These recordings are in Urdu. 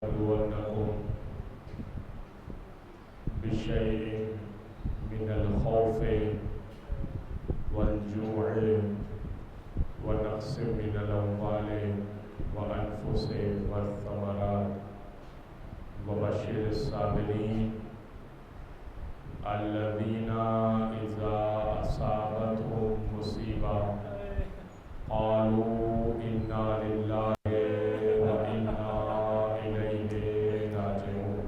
ولنبلونكم بشيء من الخوف والجوع ونقص من الأموال والأنفس والثمرات وبشر الصابرين الذين إذا أصابتهم مصيبة قالوا إنا لله وإنا إليه راجعون۔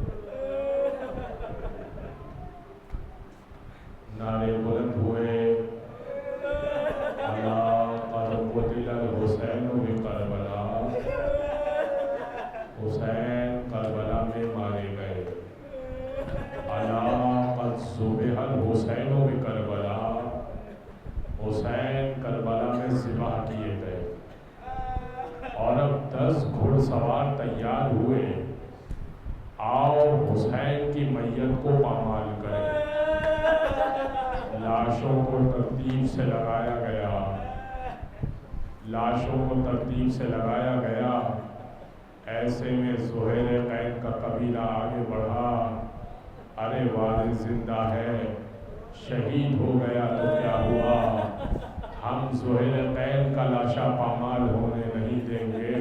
نعرے بلند ہوئے اللہ قد قتل الحسین بکربلا، حسین کربلا میں مارے گئے۔ اللہ قد ذبح الحسین بکربلا، حسین کربلا میں ذبح کیے گئے۔ اور اب 10 گھڑ سوار تیار ہوئے، آؤ حسین کی میت کو پامال کریں۔ لاشوں کو ترتیب سے لگایا گیا، لاشوں کو ترتیب سے لگایا گیا۔ ایسے میں زہیر قین کا قبیلہ آگے بڑھا، ارے وارث زندہ ہے، شہید ہو گیا تو کیا ہوا، ہم زہیر قین کا لاشا پامال ہونے نہیں دیں گے۔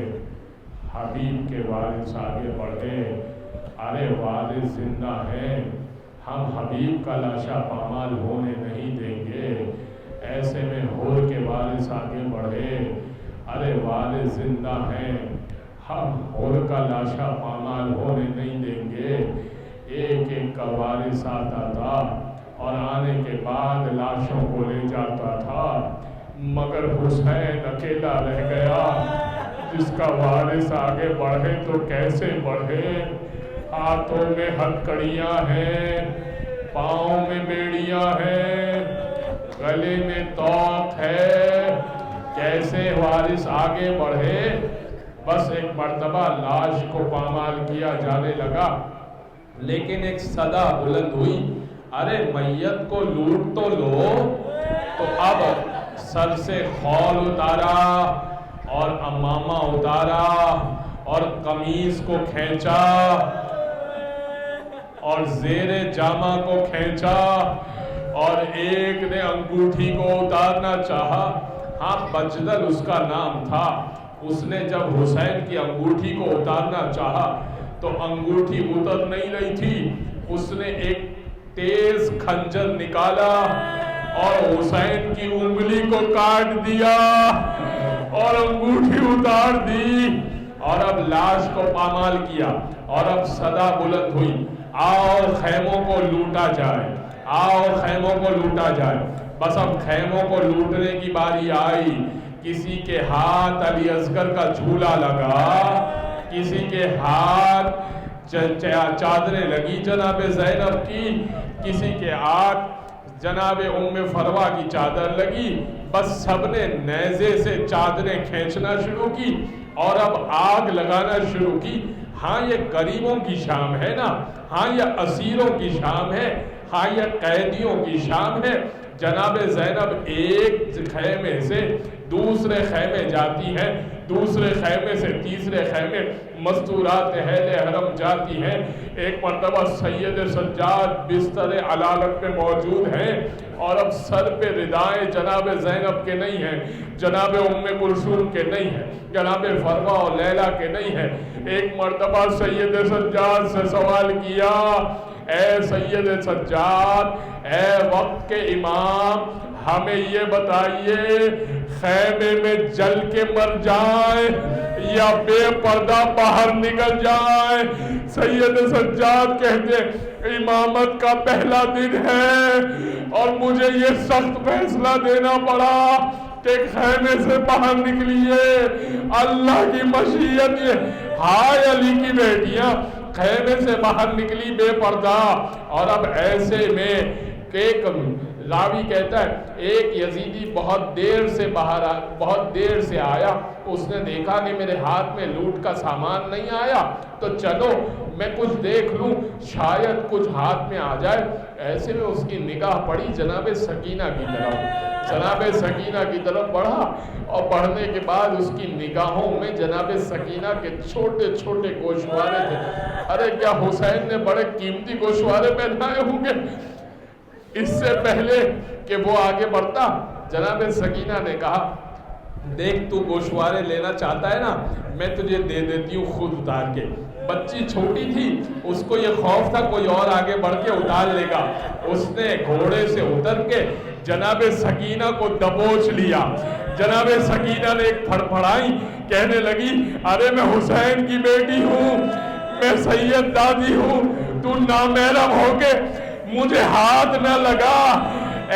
حبیب کے وارث آگے بڑھے، ارے وارث زندہ ہے، ہم حبیب کا لاشا پامال ہونے نہیں دیں گے۔ ایسے میں ہور کے وارث آگے بڑھے، ارے وارث زندہ ہیں، ہم ہور کا لاشا پامال ہونے نہیں دیں گے۔ ایک ایک کا وارث آتا تھا اور آنے کے بعد لاشوں کو لے جاتا تھا، مگر حسین اکیلا رہ گیا۔ جس کا وارث آگے بڑھے تو کیسے بڑھے، ہاتھوں میں ہتھکڑیاں ہیں، پاؤں میں بیڑیاں ہیں، گلے میں توق ہے، کیسے وارث آگے بڑھے۔ بس ایک مرتبہ لاش کو پامال کیا جانے لگا، لیکن ایک صدا بلند ہوئی، ارے میت کو لوٹ تو لو۔ تو اب سر سے خول اتارا اور امامہ اتارا اور قمیص کو کھینچا اور زیر جامہ کو کھینچا اور ایک نے انگوٹھی کو اتارنا چاہا۔ ہاں بجدل اس کا نام تھا۔ اس نے جب حسین کی انگوٹھی کو اتارنا چاہا تو انگوٹھی اتر نہیں رہی تھی، اس نے ایک تیز خنجر نکالا اور حسین کی انگلی کو کاٹ دیا اور انگوٹھی اتار دی، اور اب لاش کو پامال کیا۔ اور اب صدا بلند ہوئی، آؤ خیموں کو لوٹا جائے، آؤ خیموں کو لوٹا جائے۔ بس اب خیموں کو لوٹنے کی باری آئی۔ کسی کے ہاتھ علی اصغر کا جھولا لگا، کسی کے ہاتھ چادریں لگی جناب زینب کی، کسی کے ہاتھ جناب ام فروا کی چادر لگی۔ بس سب نے نیزے سے چادریں کھینچنا شروع کی اور اب آگ لگانا شروع کی۔ ہاں یہ غریبوں کی شام ہے نا، ہاں یہ اسیروں کی شام ہے، ہاں یہ قیدیوں کی شام ہے۔ جناب زینب ایک خیمے سے دوسرے خیمے جاتی ہیں، دوسرے خیمے سے تیسرے خیمے، مستورات اہل حرم جاتی ہیں۔ ایک مرتبہ سید سجاد بستر علالت میں موجود ہیں اور اب سر پہ ردائیں جناب زینب کے نہیں ہیں، جناب ام کلثوم کے نہیں ہیں، جناب فروا اور لیلا کے نہیں ہیں۔ ایک مرتبہ سید سجاد سے سوال کیا، اے سید سجاد، اے وقت کے امام، ہمیں یہ بتائیے خیمے میں جل کے مر جائیں یا بے پردہ باہر نکل جائیں؟ سید سجاد کہتے امامت کا پہلا دن ہے اور مجھے یہ سخت فیصلہ دینا پڑا کہ خیمے سے باہر نکلیے، اللہ کی مشیت یہ۔ ہائے علی کی بیٹیاں خیمے سے باہر نکلی بے پردہ، اور اب ایسے میں ایک راوی کہتا ہے ایک یزیدی بہت دیر سے آیا، اس نے دیکھا کہ میرے ہاتھ میں لوٹ کا سامان نہیں آیا تو چلو میں کچھ دیکھ لوں، شاید کچھ ہاتھ میں آ جائے۔ ایسے میں اس کی نگاہ پڑی جناب سکینہ کی طرف، جناب سکینہ کی طرف بڑھا، اور بڑھنے کے بعد اس کی نگاہوں میں جناب سکینہ کے چھوٹے چھوٹے گوشوارے تھے۔ ارے کیا حسین نے بڑے قیمتی گوشوارے پہنائے ہوں گے؟ اس سے پہلے کہ وہ آگے بڑھتا، جناب سکینہ نے کہا دیکھ تو گوشوارے لینا چاہتا ہے نا، میں تجھے دے دیتی ہوں خود اتار کے۔ بچی چھوٹی تھی، اس کو یہ خوف تھا کوئی اور آگے بڑھ کے اتار لے گا، اس نے گھوڑے سے اتر کے جناب سکینہ کو دبوچ لیا۔ جناب سکینہ نے ایک پھڑپھڑائی، کہنے لگی ارے میں حسین کی بیٹی ہوں، میں سید دادی ہوں، تو نامحرم ہو کے مجھے ہاتھ نہ لگا۔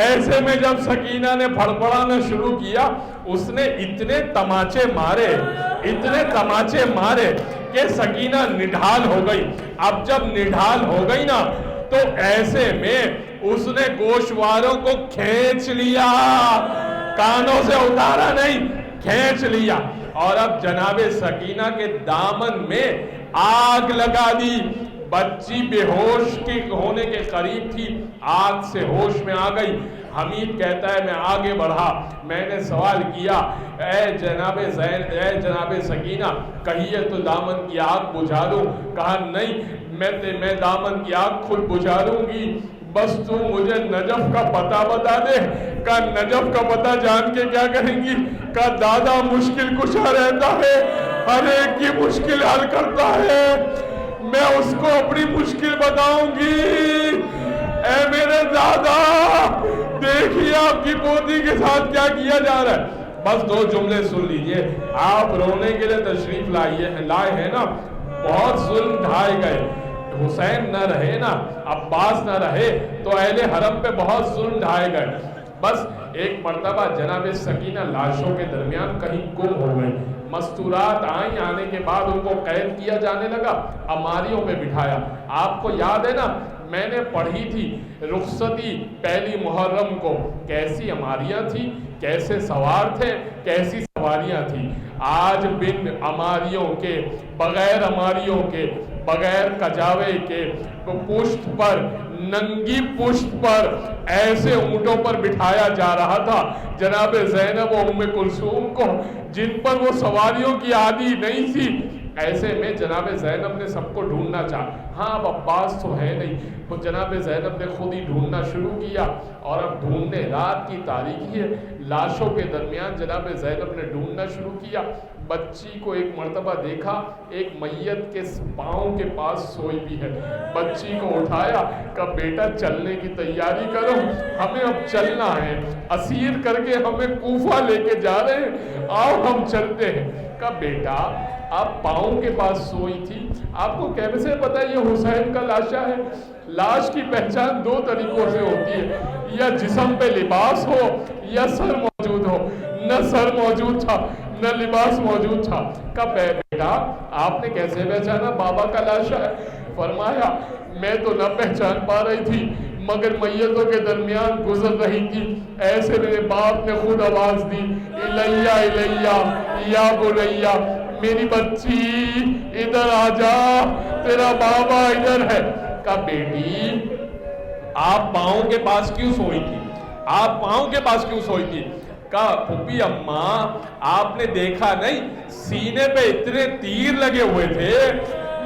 ایسے میں جب سکینہ نے پھڑپڑانا شروع کیا، اس نے اتنے تماچے مارے کہ سکینہ نڈھال ہو گئی۔ اب جب نڈھال ہو گئی نا تو ایسے میں اس نے گوشواروں کو کھینچ لیا، کانوں سے اتارا نہیں، کھینچ لیا، اور اب جناب سکینہ کے دامن میں آگ لگا دی۔ بچی بے ہوش کے ہونے کے قریب تھی، آگ سے ہوش میں آ گئی۔ حمید کہتا ہے میں آگے بڑھا، میں نے سوال کیا اے جناب سکینہ کہیے تو دامن کی آگ بجھا دوں؟ کہا نہیں، میں دامن کی آگ خود بجھا دوں گی، بس تو مجھے نجف کا پتہ بتا دے۔ کہا نجف کا پتہ جان کے کیا کریں گی؟ کہا دادا مشکل کشا رہتا ہے، ہر ایک کی مشکل حل کرتا ہے، میں اس کو اپنی مشکل بتاؤں گی۔ اے میرے دادا دیکھیے آپ کی پوتی کے ساتھ کیا کیا جا رہا ہے۔ بس دو جملے سن لیجئے، آپ رونے کے لیے تشریف لائے ہیں نا، بہت ظلم ڈھائے گئے، حسین نہ رہے نا، عباس نہ رہے تو اہل حرم پہ بہت ظلم ڈھائے گئے۔ بس ایک مرتبہ جناب سکینہ لاشوں کے درمیان کہیں گم ہو گئی، مستورات آئیں، آنے کے بعد ان کو قید کیا جانے لگا، اماریوں میں بٹھایا۔ آپ کو یاد ہے نا میں نے پڑھی تھی رخصتی پہلی محرم کو، کیسی اماریاں تھی، کیسے سوار تھے، کیسی سواریاں تھیں۔ آج بن اماریوں کے، بغیر اماریوں کے، بغیر کجاوے کے، پشت پر، ننگی پشت پر ایسے اونٹوں پر بٹھایا جا رہا تھا جناب زینب و ام کلثوم کو، جن پر وہ سواریوں کی عادی نہیں تھی۔ ایسے میں جناب زینب نے سب کو ڈھونڈنا چاہا، ہاں اب عباس تو ہے نہیں، تو جناب زینب نے خود ہی ڈھونڈنا شروع کیا، اور اب ڈھونڈنے رات کی تاریکی ہے، لاشوں کے درمیان جناب زینب نے ڈھونڈنا شروع کیا۔ بچی کو ایک مرتبہ دیکھا، ایک میت کے پاؤں کے پاس سوئی بھی ہے، بچی کو اٹھایا، کہا بیٹا چلنے کی تیاری کرو، ہمیں اب چلنا ہے، اسیر کر کے ہمیں کوفہ لے کے جا رہے ہیں، آؤ ہم چلتے ہیں۔ کہا بیٹا آپ پاؤں کے پاس سوئی تھی، آپ کو کیسے پتا یہ حسین کا لاشا ہے؟ لاش کی پہچان دو طریقوں سے ہوتی ہے، یا جسم پہ لباس ہو یا سر موجود ہو، نہ سر موجود تھا نہ لباس موجود تھا۔ کہا بیٹا آپ نے کیسے پہچانا بابا کا لاشا ہے؟ فرمایا میں تو نہ پہچان پا رہی تھی، مگر میتوں کے درمیان گزر رہی تھی، ایسے میرے باپ نے خود آواز دی، الیہ الیہ یا بنیہ، میری بچی ادھر آ جا، تیرا بابا ادھر ہے۔ کہا بیٹی آپ پاؤں کے پاس کیوں سوئی تھی؟ آپ پاؤں کے پاس کیوں سوئی تھی؟ کہا پھوپھی اماں آپ نے دیکھا نہیں سینے پہ اتنے تیر لگے ہوئے تھے،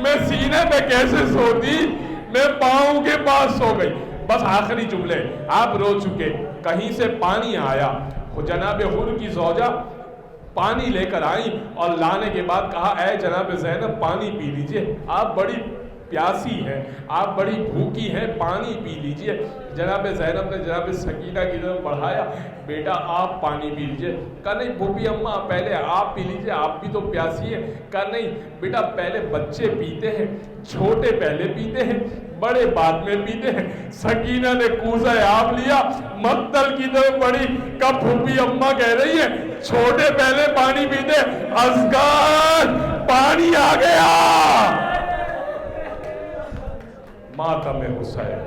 میں سینے پہ کیسے سوتی، میں پاؤں کے پاس سو گئی۔ بس آخری جملے، آپ رو چکے، کہیں سے پانی آیا، جناب حر کی زوجہ پانی لے کر آئیں، اور لانے کے بعد کہا اے جناب زینب پانی پی لیجئے، آپ بڑی پیاسی ہیں، آپ بڑی بھوکی ہیں، پانی پی لیجئے۔ جناب زینب نے جناب سکینہ کی طرف بڑھایا، بیٹا آپ پانی پی لیجئے۔ کہا نہیں پھوپھی اماں پہلے آپ پی لیجئے، آپ بھی تو پیاسی ہیں۔ کہا نہیں بیٹا پہلے بچے پیتے ہیں، چھوٹے پہلے پیتے ہیں، بڑے بعد میں پیتے ہیں۔ سکینہ نے کوزہ آب لیا، مقتل کی طرف بڑھی، کہا پھوپھی اماں کہہ رہی ہے چھوٹے پہلے پانی پیتے، اذکار پانی آ گیا۔ ماتم حسین۔